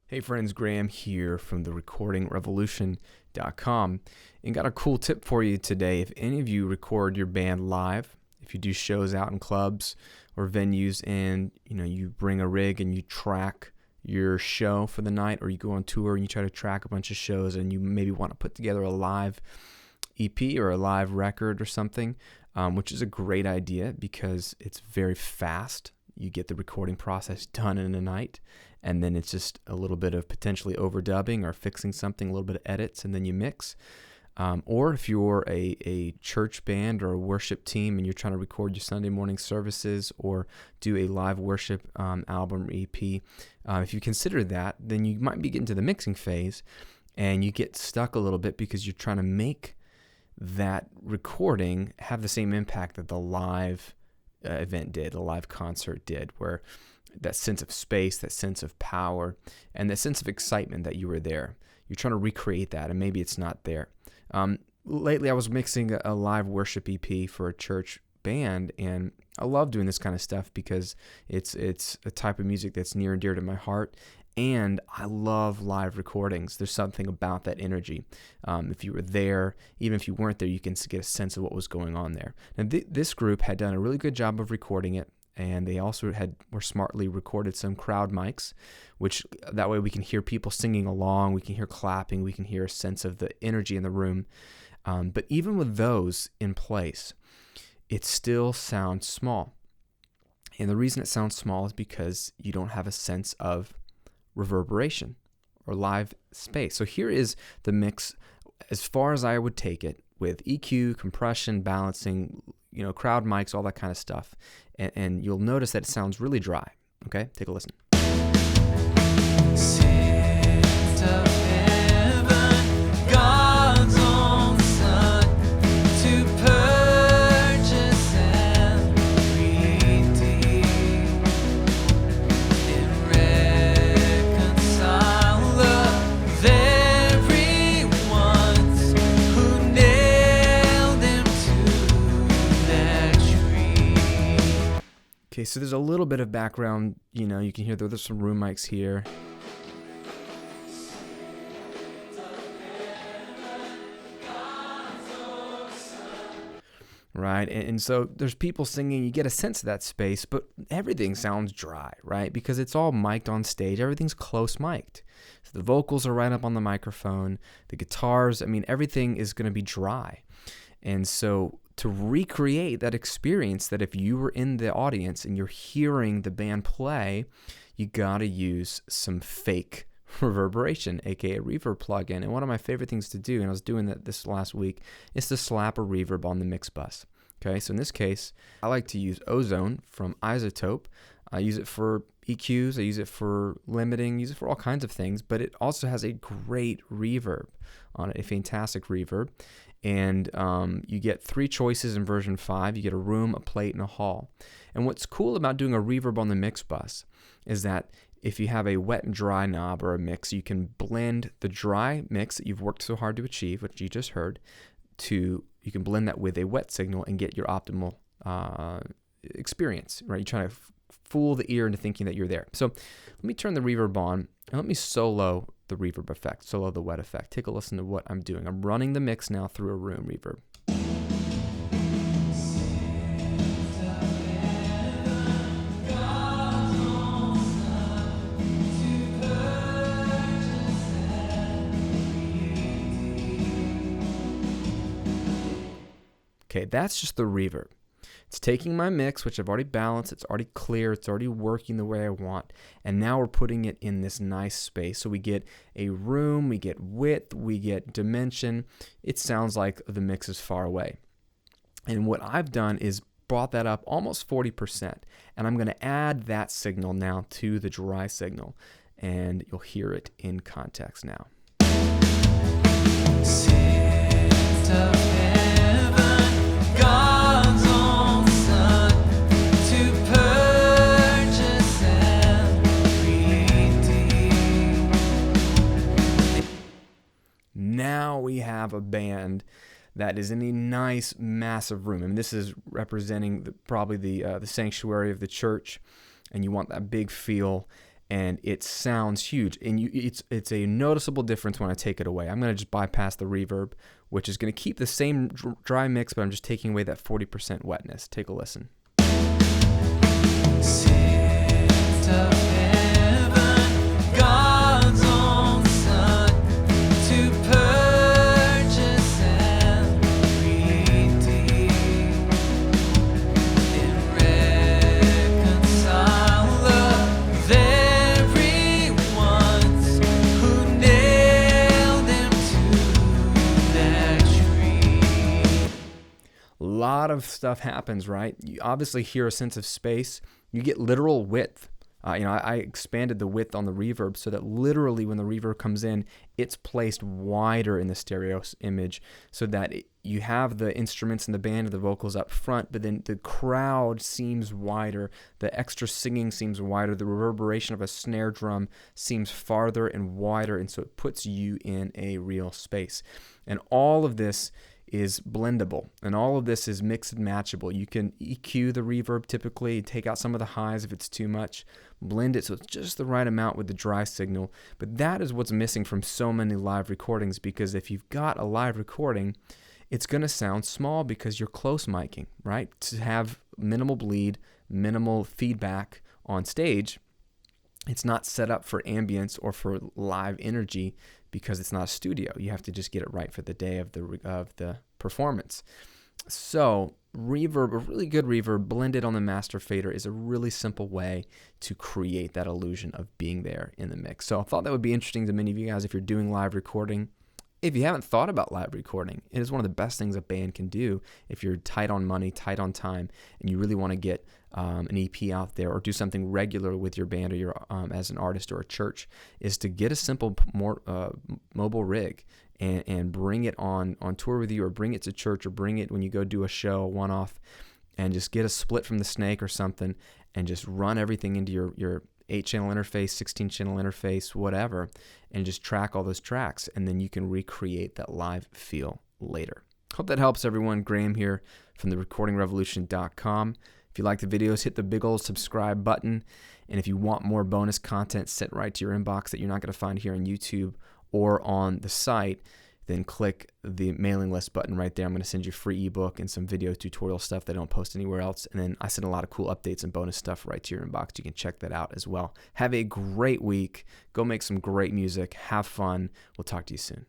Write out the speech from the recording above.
Hey friends, Graham here from the recordingrevolution.com, and got a cool tip for you today. If any of you record your band live, if you do shows out in clubs or venues and you bring a rig and you track your show for the night, or you go on tour and you try to track a bunch of shows and you maybe want to put together a live EP or a live record or something, which is a great idea because it's very fast. You get the recording process done in a night, and then it's just a little bit of potentially overdubbing or fixing something, a little bit of edits, and then you mix. Or if you're a church band or a worship team and you're trying to record your Sunday morning services or do a live worship album or EP, if you consider that, then you might be getting to the mixing phase and you get stuck a little bit because you're trying to make that recording have the same impact that the live event did, the live concert did, where that sense of space, that sense of power, and that sense of excitement that you were there. You're trying to recreate that, and maybe it's not there. Lately, I was mixing a live worship EP for a church band, and I love doing this kind of stuff because it's a type of music that's near and dear to my heart, and I love live recordings. There's something about that energy. If you were there, even if you weren't there, you can get a sense of what was going on there. Now, this group had done a really good job of recording it, and they also were smartly recorded some crowd mics, which that way we can hear people singing along, we can hear clapping, we can hear a sense of the energy in the room. But even with those in place, it still sounds small. And the reason it sounds small is because you don't have a sense of reverberation or live space. So here is the mix as far as I would take it, with EQ, compression, balancing, crowd mics, all that kind of stuff. And you'll notice that it sounds really dry. Okay, take a listen. Sent of heaven, God's own Son, to purchase and redeem and reconcile of everyone's who nailed him to that tree. Okay, so there's a little bit of background, you can hear there's some room mics here. Right, and so there's people singing, you get a sense of that space, but everything sounds dry, right? Because it's all mic'd on stage, everything's close mic'd. So the vocals are right up on the microphone, the guitars, everything is going to be dry. And so to recreate that experience, that if you were in the audience and you're hearing the band play, you got to use some fake reverberation, aka a reverb plugin. And one of my favorite things to do, and I was doing that this last week, is to slap a reverb on the mix bus. Okay, so in this case, I like to use Ozone from Isotope. I use it for EQs, I use it for limiting, use it for all kinds of things, but it also has a great reverb on it, a fantastic reverb. And you get 3 choices in version 5. You get a room, a plate, and a hall. And what's cool about doing a reverb on the mix bus is that if you have a wet and dry knob or a mix, you can blend the dry mix that you've worked so hard to achieve, which you just heard, you can blend that with a wet signal and get your optimal experience, right? You're trying to fool the ear into thinking that you're there. So let me turn the reverb on and let me solo the reverb effect, solo the wet effect. Take a listen to what I'm doing. I'm running the mix now through a room reverb. Okay, that's just the reverb. It's taking my mix, which I've already balanced, it's already clear, it's already working the way I want, and now we're putting it in this nice space. So we get a room, we get width, we get dimension. It sounds like the mix is far away. And what I've done is brought that up almost 40%, and I'm going to add that signal now to the dry signal, and you'll hear it in context now. Sent of heaven, God's own Son, to purchase and redeem. Now we have a band that is in a nice, massive room. This is representing probably the sanctuary of the church, and you want that big feel. and it sounds huge. And it's a noticeable difference when I take it away. I'm going to just bypass the reverb, which is going to keep the same dry mix, but I'm just taking away that 40% wetness. Take a listen. Sent of heaven, God's own Son, to purchase and redeem and reconcile of everyone's who nailed him to that tree. A lot of stuff happens, right? You obviously hear a sense of space. You get literal width. I expanded the width on the reverb so that literally when the reverb comes in, it's placed wider in the stereo image so that you have the instruments and the band and the vocals up front, but then the crowd seems wider. The extra singing seems wider. The reverberation of a snare drum seems farther and wider, and so it puts you in a real space. And all of this is blendable, and all of this is mix and matchable. You can EQ the reverb typically, take out some of the highs if it's too much, blend it so it's just the right amount with the dry signal. But that is what's missing from so many live recordings, because if you've got a live recording, it's going to sound small because you're close miking, right? To have minimal bleed, minimal feedback on stage, it's not set up for ambience or for live energy because it's not a studio. You have to just get it right for the day of the performance. So reverb, a really good reverb blended on the master fader, is a really simple way to create that illusion of being there in the mix. So I thought that would be interesting to many of you guys if you're doing live recording. If you haven't thought about live recording, it is one of the best things a band can do if you're tight on money, tight on time, and you really want to get an EP out there or do something regular with your band or your as an artist or a church, is to get a simple mobile rig and bring it on tour with you, or bring it to church, or bring it when you go do a show, a one-off, and just get a split from the Snake or something and just run everything into your 8-channel interface, 16-channel interface, whatever, and just track all those tracks, and then you can recreate that live feel later. Hope that helps, everyone. Graham here from therecordingrevolution.com. If you like the videos, hit the big old subscribe button, and if you want more bonus content sent right to your inbox that you're not going to find here on YouTube or on the site, then click the mailing list button right there. I'm going to send you a free ebook and some video tutorial stuff that I don't post anywhere else. And then I send a lot of cool updates and bonus stuff right to your inbox. You can check that out as well. Have a great week. Go make some great music. Have fun. We'll talk to you soon.